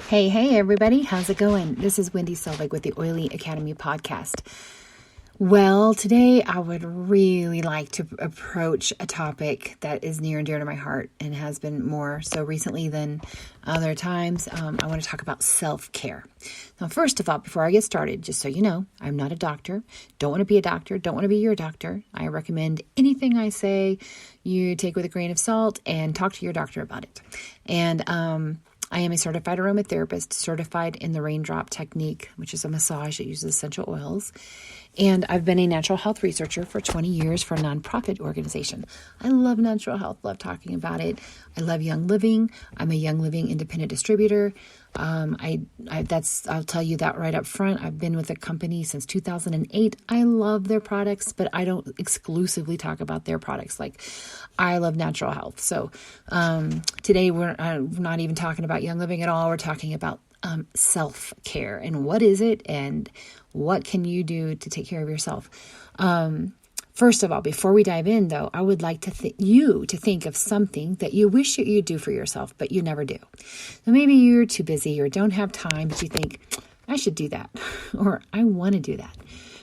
Hey, everybody. How's it going? This is Wendy Selvig with the Oily Academy podcast. Well, today I would really like to approach a topic that is near and dear to my heart and has been more so recently than other times. I want to talk about self-care. Now, first of all, before I get started, just so you know, I'm not a doctor. Don't want to be a doctor. Don't want to be your doctor. I recommend anything I say you take with a grain of salt and talk to your doctor about it. And I am a certified aromatherapist, certified in the raindrop technique, which is a massage that uses essential oils. And I've been a natural health researcher for 20 years for a nonprofit organization. I love natural health, love talking about it. I love Young Living. I'm a Young Living independent distributor. I'll tell you that right up front. I've been with the company since 2008. I love their products, but I don't exclusively talk about their products. Like, I love natural health. So today we're not even talking about Young Living at all. We're talking about self-care and what is it and what can you do to take care of yourself. First of all, before we dive in, though, I would like to think of something that you wish that you'd do for yourself, but you never do. So maybe you're too busy or don't have time, but you think, I should do that, or I want to do that.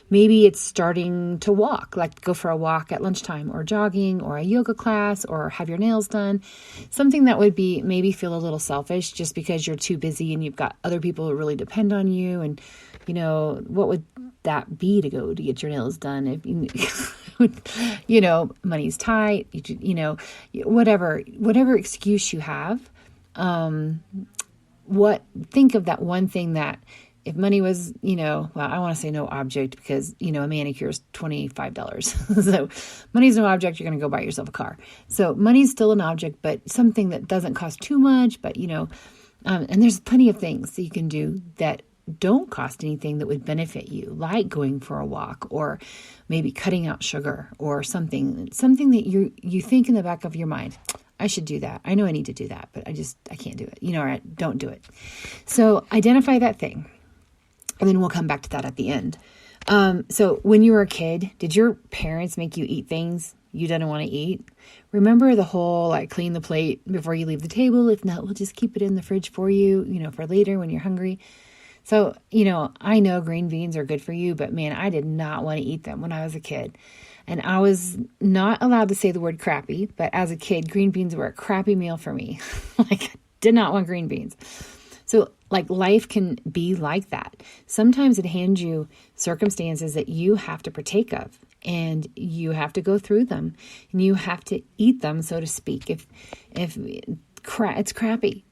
Maybe it's starting to walk, like go for a walk at lunchtime, or jogging, or a yoga class, or have your nails done. Something that would be maybe feel a little selfish just because you're too busy and you've got other people who really depend on you. And, what would that be to go to get your nails done? If money's tight, whatever excuse you have. Think of that one thing that if money was, I want to say no object because, a manicure is $25. So money's no object. You're going to go buy yourself a car. So money's still an object, but something that doesn't cost too much, but, and there's plenty of things that you can do that don't cost anything that would benefit you, like going for a walk or maybe cutting out sugar or something that you think in the back of your mind, I should do that. I know I need to do that, but I can't do it, or I don't do it. So identify that thing. And then we'll come back to that at the end. So when you were a kid, did your parents make you eat things you didn't want to eat? Remember the whole, clean the plate before you leave the table. If not, we'll just keep it in the fridge for you, for later when you're hungry. So, I know green beans are good for you, but man, I did not want to eat them when I was a kid. And I was not allowed to say the word crappy, but as a kid, green beans were a crappy meal for me. I did not want green beans. So life can be like that. Sometimes it hands you circumstances that you have to partake of, and you have to go through them, and you have to eat them, so to speak. If it's crappy,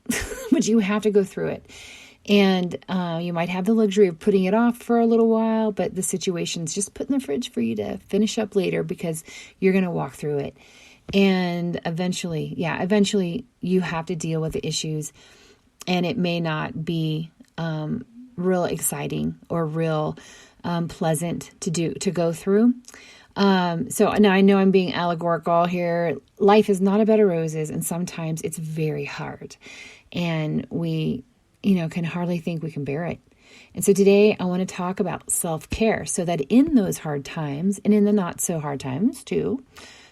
but you have to go through it. And you might have the luxury of putting it off for a little while, but the situation's just put in the fridge for you to finish up later because you're going to walk through it. And eventually you have to deal with the issues. And it may not be real exciting or real pleasant to go through. So now I know I'm being allegorical here. Life is not a bed of roses, and sometimes it's very hard. And we, can hardly think we can bear it. And so today I want to talk about self-care so that in those hard times and in the not so hard times too,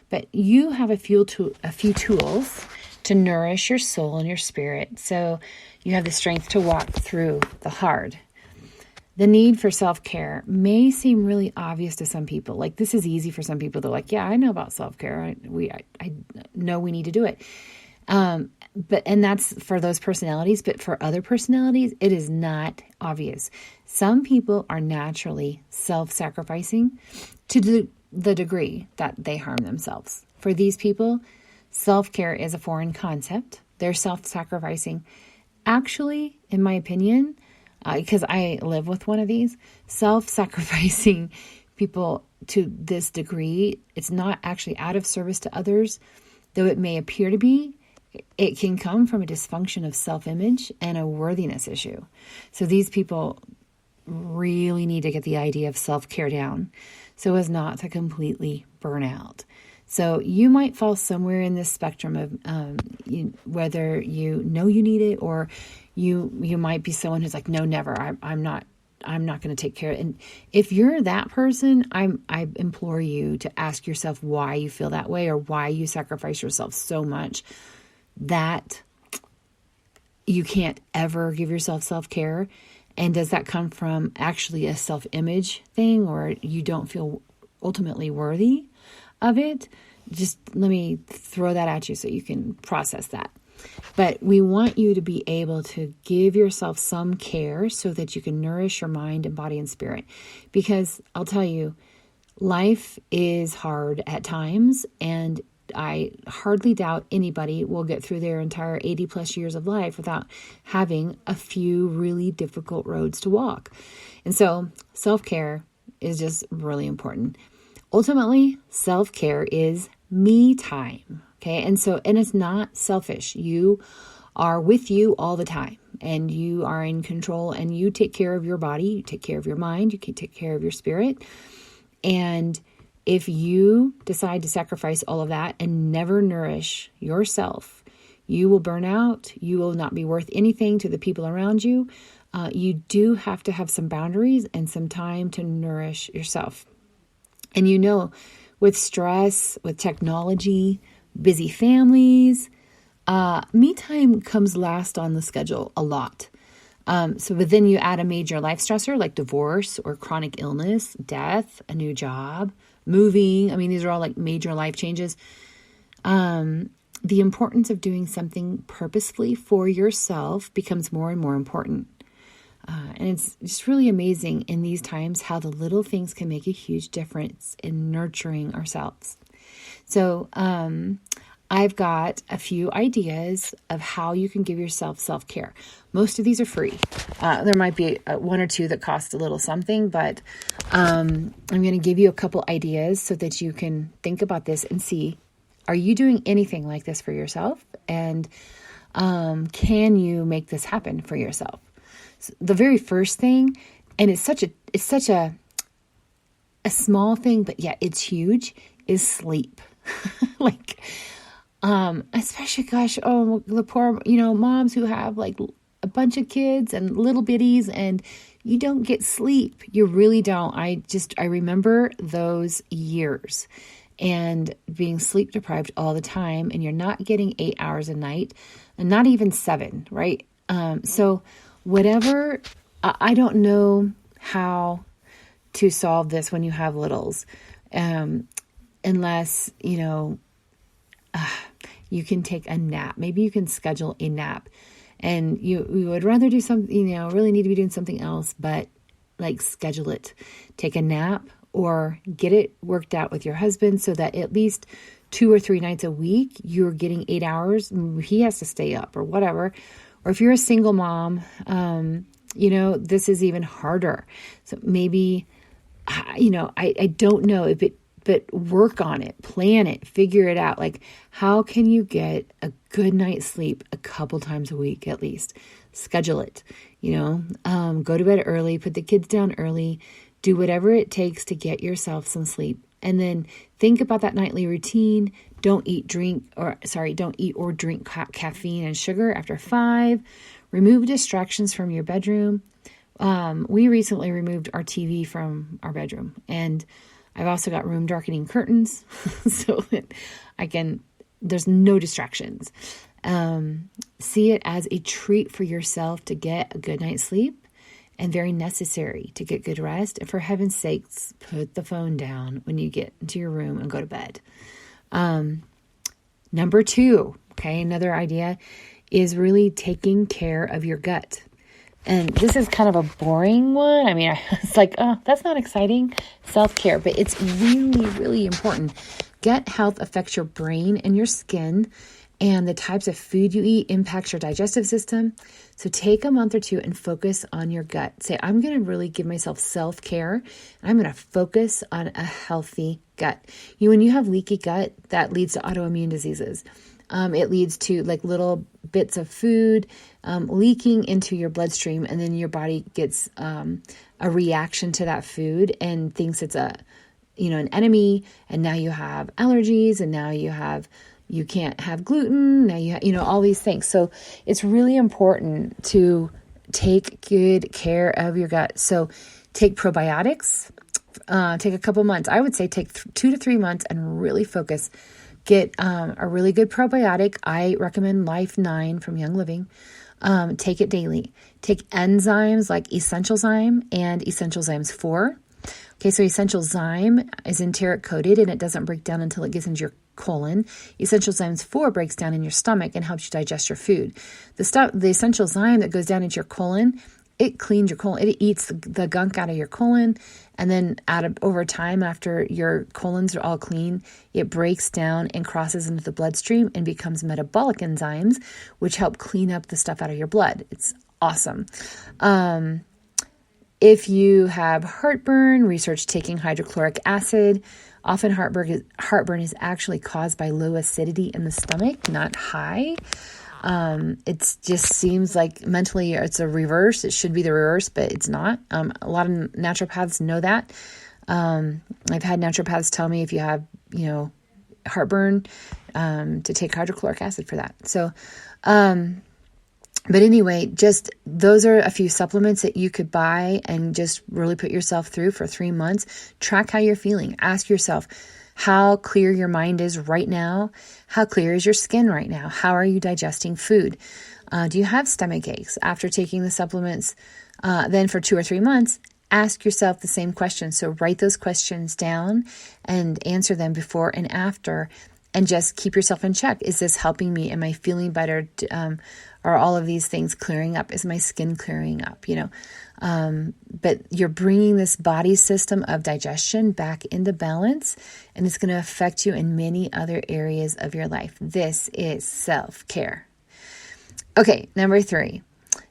but you have a few tools to nourish your soul and your spirit, so you have the strength to walk through the hard. The need for self-care may seem really obvious to some people. Like, this is easy for some people. They're like, yeah, I know about self-care. I know we need to do it. And that's for those personalities. But for other personalities, it is not obvious. Some people are naturally self-sacrificing to the degree that they harm themselves. For these people, self-care is a foreign concept. They're self-sacrificing. Actually, in my opinion, because I live with one of these, self-sacrificing people to this degree, it's not actually out of service to others, though it may appear to be. It can come from a dysfunction of self-image and a worthiness issue. So these people really need to get the idea of self-care down so as not to completely burn out. So you might fall somewhere in this spectrum of whether you know you need it, or you might be someone who's like, no, never. I'm not going to take care of it. And if you're that person, I implore you to ask yourself why you feel that way, or why you sacrifice yourself so much that you can't ever give yourself self-care? And does that come from actually a self-image thing, or you don't feel ultimately worthy of it? Just let me throw that at you so you can process that. But we want you to be able to give yourself some care so that you can nourish your mind and body and spirit. Because I'll tell you, life is hard at times, and I hardly doubt anybody will get through their entire 80 plus years of life without having a few really difficult roads to walk. And so self-care is just really important. Ultimately, self-care is me time. Okay. And it's not selfish. You are with you all the time, and you are in control, and you take care of your body, you take care of your mind, you can take care of your spirit. And if you decide to sacrifice all of that and never nourish yourself, you will burn out. You will not be worth anything to the people around you. You do have to have some boundaries and some time to nourish yourself. And with stress, with technology, busy families, me time comes last on the schedule a lot. But then you add a major life stressor like divorce or chronic illness, death, a new job, moving. I mean, these are all like major life changes. The importance of doing something purposefully for yourself becomes more and more important. And it's just really amazing in these times how the little things can make a huge difference in nurturing ourselves. So I've got a few ideas of how you can give yourself self-care. Most of these are free. There might be one or two that cost a little something, but I'm going to give you a couple ideas so that you can think about this and see, are you doing anything like this for yourself? And can you make this happen for yourself? So the very first thing, and it's such a small thing, but yet it's huge, is sleep. Especially, gosh, the poor, moms who have like a bunch of kids and little bitties, and you don't get sleep. You really don't. I remember those years and being sleep deprived all the time, and you're not getting 8 hours a night, and not even 7, right? So whatever, I don't know how to solve this when you have littles, unless, you can take a nap. Maybe you can schedule a nap, and you would rather do something, really need to be doing something else, but like schedule it. Take a nap or get it worked out with your husband so that at least 2 or 3 nights a week, you're getting 8 hours. He has to stay up or whatever. Or if you're a single mom, this is even harder. So maybe, I don't know but work on it, plan it, figure it out. Like, how can you get a good night's sleep a couple times a week at least? Schedule it, go to bed early, put the kids down early, do whatever it takes to get yourself some sleep. And then think about that nightly routine. Don't eat or drink caffeine and sugar after 5. Remove distractions from your bedroom. We recently removed our TV from our bedroom, and I've also got room darkening curtains so that there's no distractions. See it as a treat for yourself to get a good night's sleep, and very necessary to get good rest. And for heaven's sakes, put the phone down when you get into your room and go to bed. Number 2, another idea is really taking care of your gut. And this is kind of a boring one. I mean, it's like, that's not exciting. Self-care, but it's really, really important. Gut health affects your brain and your skin, and the types of food you eat impacts your digestive system. So take a month or 2 and focus on your gut. Say, I'm going to really give myself self-care. I'm going to focus on a healthy gut. When you have leaky gut, that leads to autoimmune diseases. It leads to like little bits of food leaking into your bloodstream, and then your body gets a reaction to that food and thinks it's an enemy. And now you have allergies, and now you can't have gluten. Now you all these things. So it's really important to take good care of your gut. So take probiotics. Take a couple months. I would say take 2 to 3 months and really focus. Get a really good probiotic. I recommend Life 9 from Young Living. Take it daily. Take enzymes like Essential Zyme and Essential Zymes 4. Okay, so Essential Zyme is enteric coated and it doesn't break down until it gets into your colon. Essential Zymes 4 breaks down in your stomach and helps you digest your food. The Essential Zyme that goes down into your colon, it cleans your colon. It eats the gunk out of your colon, and then over time, after your colons are all clean, it breaks down and crosses into the bloodstream and becomes metabolic enzymes, which help clean up the stuff out of your blood. It's awesome. If you have heartburn, research taking hydrochloric acid. Often heartburn is actually caused by low acidity in the stomach, not high. It just seems like mentally it's a reverse. It should be the reverse, but it's not. A lot of naturopaths know that. I've had naturopaths tell me if you have, heartburn, to take hydrochloric acid for that. So, but anyway, just those are a few supplements that you could buy and just really put yourself through for 3 months. Track how you're feeling. Ask yourself how clear your mind is right now. How clear is your skin right now? How are you digesting food? Do you have stomach aches after taking the supplements? Then for 2 or 3 months, ask yourself the same question. So write those questions down and answer them before and after, and just keep yourself in check. Is this helping me? Am I feeling better? Are all of these things clearing up? Is my skin clearing up? But you're bringing this body system of digestion back into balance, and it's going to affect you in many other areas of your life. This is self-care. Okay, number 3.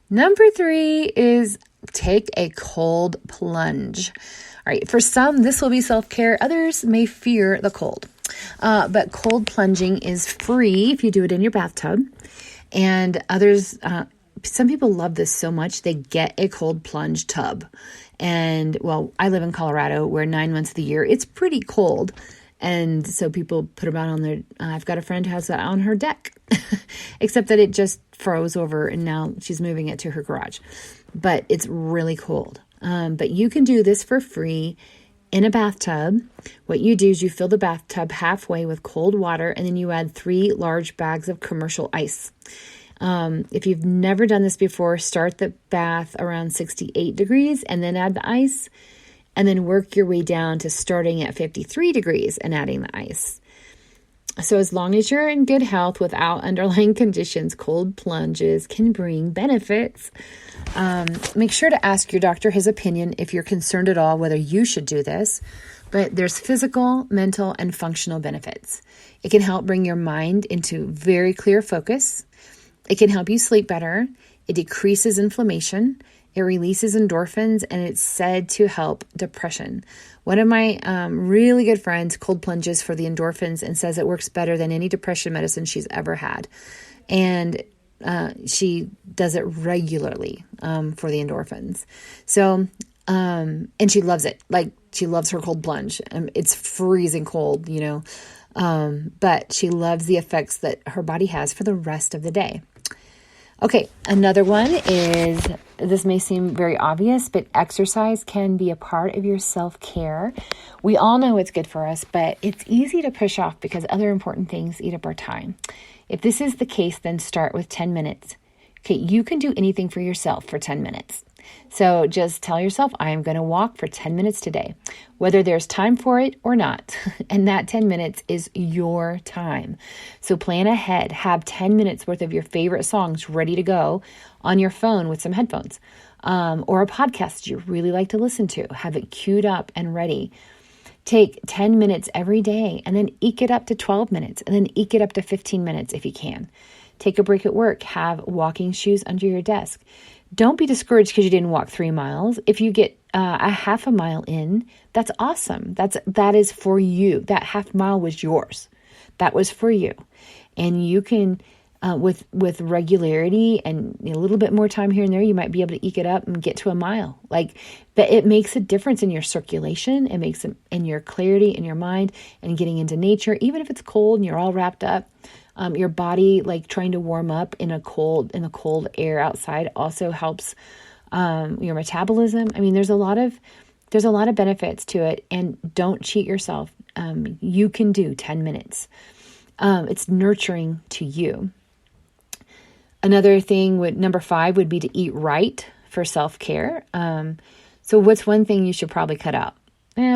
Number 3 is take a cold plunge. All right, for some, this will be self-care. Others may fear the cold. But cold plunging is free if you do it in your bathtub. And others, some people love this so much, they get a cold plunge tub. And well, I live in Colorado where 9 months of the year, it's pretty cold. And so people put them out on their, I've got a friend who has that on her deck, except that it just froze over and now she's moving it to her garage. But it's really cold. But you can do this for free in a bathtub. What you do is you fill the bathtub halfway with cold water, and then you add 3 large bags of commercial ice. If you've never done this before, start the bath around 68 degrees and then add the ice, and then work your way down to starting at 53 degrees and adding the ice. So as long as you're in good health without underlying conditions, cold plunges can bring benefits. Make sure to ask your doctor his opinion if you're concerned at all whether you should do this. But there's physical, mental, and functional benefits. It can help bring your mind into very clear focus. It can help you sleep better. It decreases inflammation. It releases endorphins, and it's said to help depression. One of my really good friends cold plunges for the endorphins and says it works better than any depression medicine she's ever had. And she does it regularly for the endorphins. So, and she loves it. Like, she loves her cold plunge. It's freezing cold, but she loves the effects that her body has for the rest of the day. Okay, another one is, this may seem very obvious, but exercise can be a part of your self-care. We all know it's good for us, but it's easy to push off because other important things eat up our time. If this is the case, then start with 10 minutes. Okay, you can do anything for yourself for 10 minutes. So just tell yourself, I am going to walk for 10 minutes today, whether there's time for it or not. And that 10 minutes is your time. So plan ahead. Have 10 minutes worth of your favorite songs ready to go on your phone with some headphones, or a podcast you really like to listen to. Have it queued up and ready. Take 10 minutes every day and then eke it up to 12 minutes and then eke it up to 15 minutes if you can. Take a break at work. Have walking shoes under your desk. Don't be discouraged because you didn't walk 3 miles. If you get a half a mile in, that's awesome. That is for you. That half mile was yours. That was for you. And you can, with regularity and a little bit more time here and there, you might be able to eke it up and get to a mile. But it makes a difference in your circulation. It makes it in your clarity in your mind and getting into nature. Even if it's cold and you're all wrapped up, your body, like trying to warm up in the cold air outside, also helps your metabolism. I mean, there's a lot of benefits to it, and don't cheat yourself. You can do 10 minutes. It's nurturing to you. Another thing number 5 would be to eat right for self-care. So what's one thing you should probably cut out?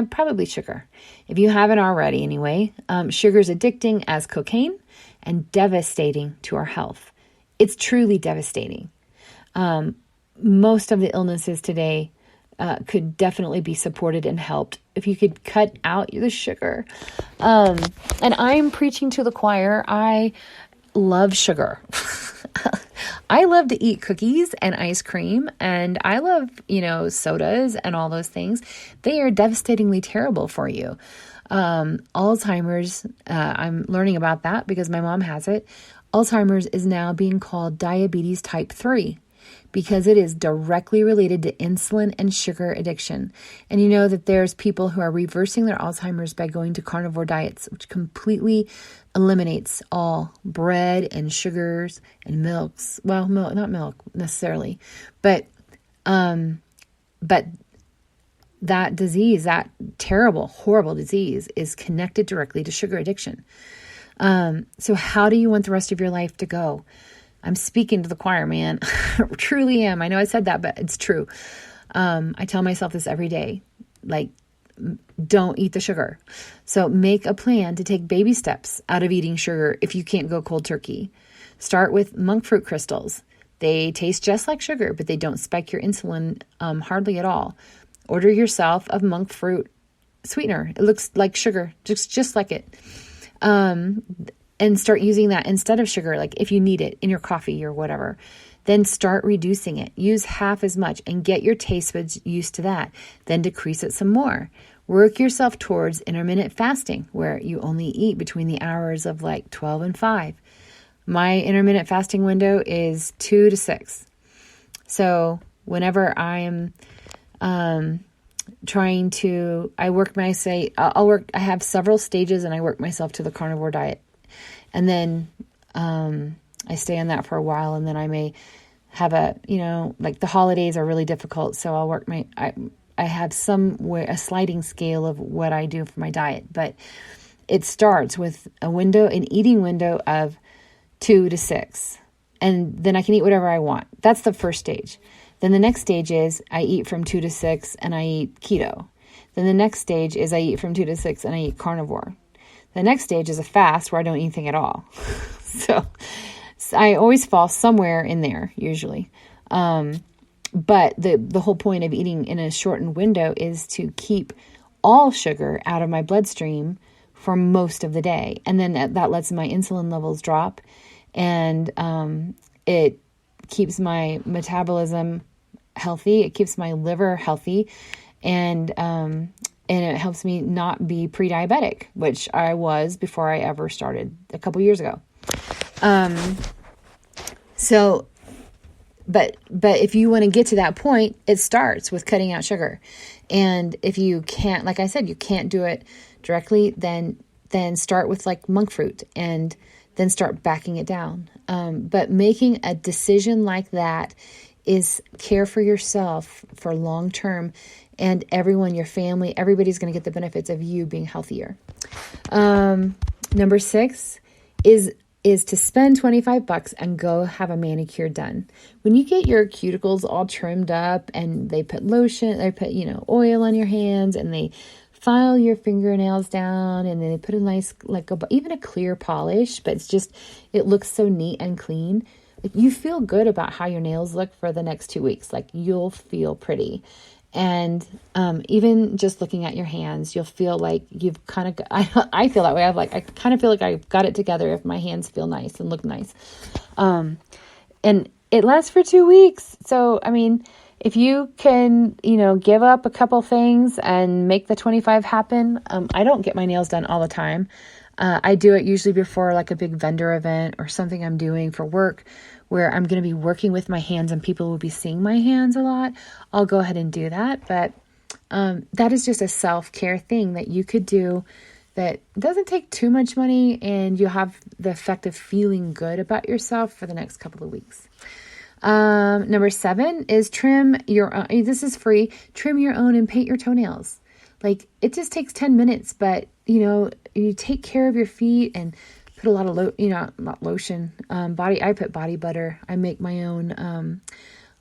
Probably sugar. If you haven't already anyway, sugar is addicting as cocaine and devastating to our health. It's truly devastating. Most of the illnesses today could definitely be supported and helped if you could cut out the sugar. And I'm preaching to the choir. I love sugar. I love to eat cookies and ice cream, and I love, sodas and all those things. They are devastatingly terrible for you. Alzheimer's, I'm learning about that because my mom has it. Alzheimer's is now being called diabetes type 3 because it is directly related to insulin and sugar addiction. And you know that there's people who are reversing their Alzheimer's by going to carnivore diets, which completely eliminates all bread and sugars and milks. Well, milk, not milk necessarily, but that disease, that terrible, horrible disease, is connected directly to sugar addiction. So how do you want the rest of your life to go? I'm speaking to the choir, man. Truly am. I know I said that, but it's true. I tell myself this every day, like, don't eat the sugar. So make a plan to take baby steps out of eating sugar if you can't go cold turkey. Start with monk fruit crystals. They taste just like sugar, but they don't spike your insulin hardly at all. Order yourself a monk fruit sweetener. It looks like sugar, just like it. And start using that instead of sugar, like if you need it in your coffee or whatever. Then start reducing it. Use half as much and get your taste buds used to that. Then decrease it some more. Work yourself towards intermittent fasting, where you only eat between the hours of like 12 and 5. My intermittent fasting window is 2 to 6. So whenever I am trying to, I have several stages and I work myself to the carnivore diet. And then I stay on that for a while, and then I may have like the holidays are really difficult. So I'll work I have a sliding scale of what I do for my diet, but it starts with an eating window of 2 to 6. And then I can eat whatever I want. That's the first stage. Then the next stage is I eat from 2 to 6 and I eat keto. Then the next stage is I eat from 2 to 6 and I eat carnivore. The next stage is a fast where I don't eat anything at all. So I always fall somewhere in there, usually. But the whole point of eating in a shortened window is to keep all sugar out of my bloodstream for most of the day. And then that lets my insulin levels drop. And it keeps my metabolism healthy. It keeps my liver healthy. And it helps me not be pre-diabetic, which I was before I ever started a couple years ago. But if you want to get to that point, it starts with cutting out sugar. And if you can't, like I said, you can't do it directly, then start with like monk fruit and then start backing it down. But making a decision like that is care for yourself for long term, and everyone, your family, everybody's going to get the benefits of you being healthier. Number 6 is to spend $25 and go have a manicure done. When you get your cuticles all trimmed up and they put lotion, they put, oil on your hands, and they file your fingernails down, and then they put a nice, even a clear polish, but it looks so neat and clean. Like, you feel good about how your nails look for the next 2 weeks. Like, you'll feel pretty. And even just looking at your hands, you'll feel like you've kind of, I feel that way. I kind of feel like I've got it together if my hands feel nice and look nice. And it lasts for 2 weeks. So, I mean, if you can, give up a couple things and make the 25 happen. I don't get my nails done all the time. I do it usually before like a big vendor event or something I'm doing for work, where I'm going to be working with my hands and people will be seeing my hands a lot. I'll go ahead and do that. But that is just a self-care thing that you could do that doesn't take too much money, and you have the effect of feeling good about yourself for the next couple of weeks. Number 7 is trim your own. This is free. Trim your own and paint your toenails. Like, it just takes 10 minutes, but you take care of your feet and put a lot of, not lotion, I put body butter. I make my own,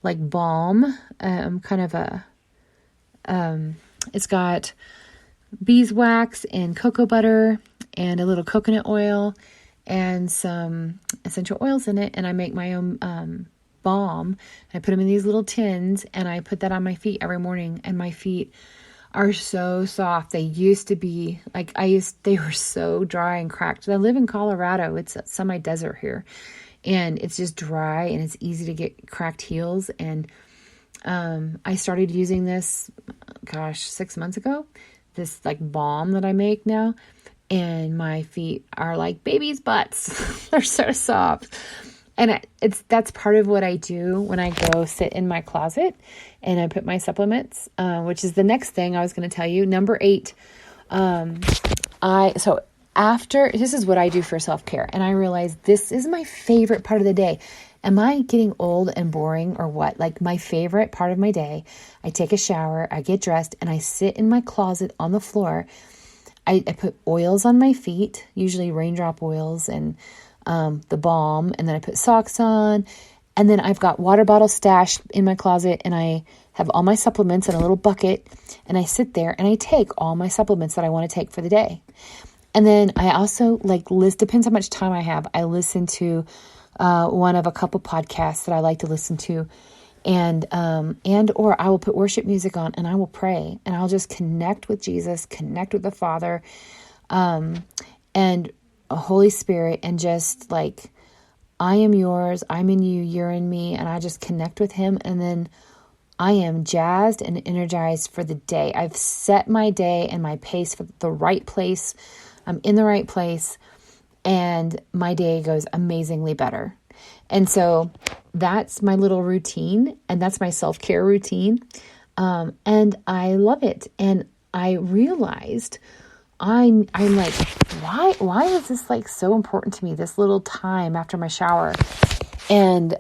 like balm, kind of it's got beeswax and cocoa butter and a little coconut oil and some essential oils in it. And I make my own, balm. I put them in these little tins and I put that on my feet every morning, and my feet are so soft. They used to be they were so dry and cracked. I live in Colorado. It's a semi-desert here, and it's just dry and it's easy to get cracked heels. And I started using this, 6 months ago, this like balm that I make now, and my feet are like babies' butts. They're so soft. And that's part of what I do when I go sit in my closet and I put my supplements, which is the next thing I was going to tell you. Number 8. This is what I do for self-care. And I realize this is my favorite part of the day. Am I getting old and boring or what? Like, my favorite part of my day, I take a shower, I get dressed, and I sit in my closet on the floor. I put oils on my feet, usually raindrop oils and the balm, and then I put socks on, and then I've got water bottle stashed in my closet, and I have all my supplements in a little bucket, and I sit there and I take all my supplements that I want to take for the day. And then I also depends how much time I have. I listen to one of a couple podcasts that I like to listen to, or I will put worship music on and I will pray, and I'll just connect with Jesus, connect with the Father, and a Holy Spirit, and just like, I am yours, I'm in you, you're in me, and I just connect with him. And then I am jazzed and energized for the day. I've set my day and my pace for the right place. I'm in the right place, and my day goes amazingly better. And so that's my little routine, and that's my self-care routine. And I love it. And I realized I'm like, why is this like so important to me, this little time after my shower? And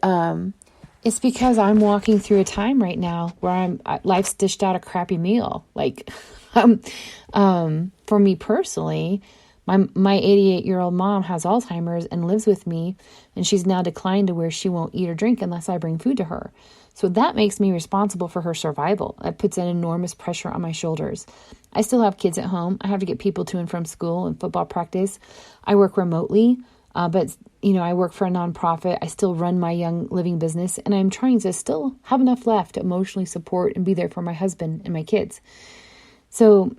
it's because I'm walking through a time right now where life's dished out a crappy meal. Like, for me personally, my 88-year-old mom has Alzheimer's and lives with me, and she's now declined to where she won't eat or drink unless I bring food to her. So that makes me responsible for her survival. It puts an enormous pressure on my shoulders. I still have kids at home. I have to get people to and from school and football practice. I work remotely, but I work for a nonprofit. I still run my Young Living business, and I'm trying to still have enough left to emotionally support and be there for my husband and my kids. So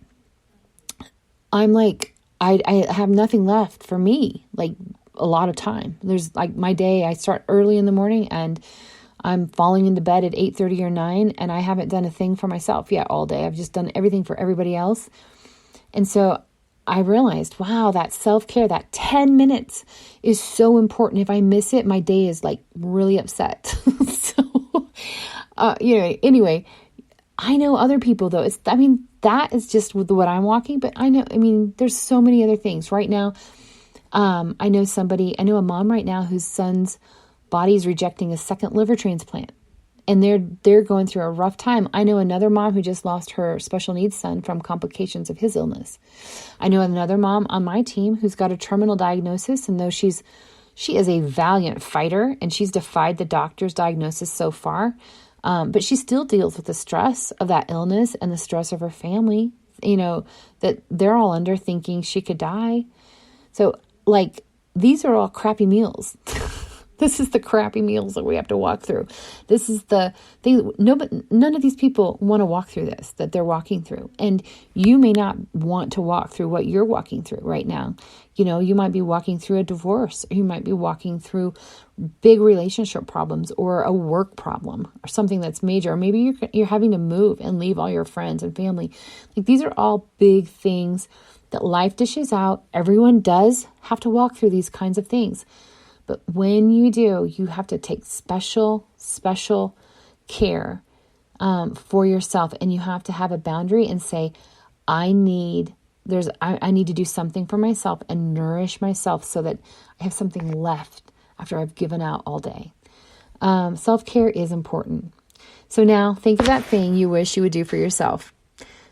I'm like, I have nothing left for me, like a lot of time. There's like my day, I start early in the morning and I'm falling into bed at 8:30 or 9, and I haven't done a thing for myself yet all day. I've just done everything for everybody else. And so I realized, wow, that self-care, that 10 minutes is so important. If I miss it, my day is like really upset. So, anyway, I know other people though. That is just what I'm walking, but there's so many other things right now. I know a mom right now whose son's body's rejecting a second liver transplant, and they're going through a rough time. I know another mom who just lost her special needs son from complications of his illness. I know another mom on my team who's got a terminal diagnosis, and though she is a valiant fighter and she's defied the doctor's diagnosis so far, but she still deals with the stress of that illness and the stress of her family, that they're all under, thinking she could die. So these are all crappy meals. This is the crappy meals that we have to walk through. This is the thing. None of these people want to walk through this, that they're walking through. And you may not want to walk through what you're walking through right now. You might be walking through a divorce, or you might be walking through big relationship problems, or a work problem, or something that's major. Or maybe you're having to move and leave all your friends and family. These are all big things that life dishes out. Everyone does have to walk through these kinds of things. But when you do, you have to take special care for yourself. And you have to have a boundary and say, I need to do something for myself and nourish myself so that I have something left after I've given out all day. Self-care is important. So now think of that thing you wish you would do for yourself.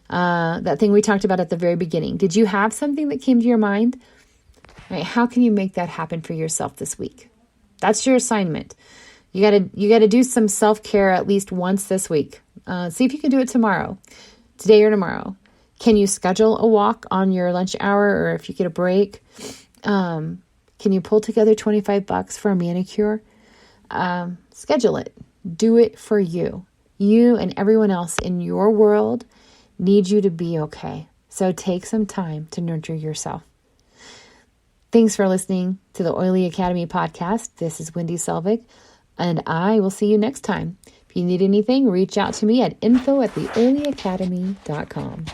That thing we talked about at the very beginning. Did you have something that came to your mind? Right? How can you make that happen for yourself this week? That's your assignment. You gotta do some self-care at least once this week. See if you can do it tomorrow, today or tomorrow. Can you schedule a walk on your lunch hour, or if you get a break? Can you pull together $25 for a manicure? Schedule it. Do it for you. You and everyone else in your world need you to be okay. So take some time to nurture yourself. Thanks for listening to the Oily Academy podcast. This is Wendy Selvig, and I will see you next time. If you need anything, reach out to me at info@theoilyacademy.com.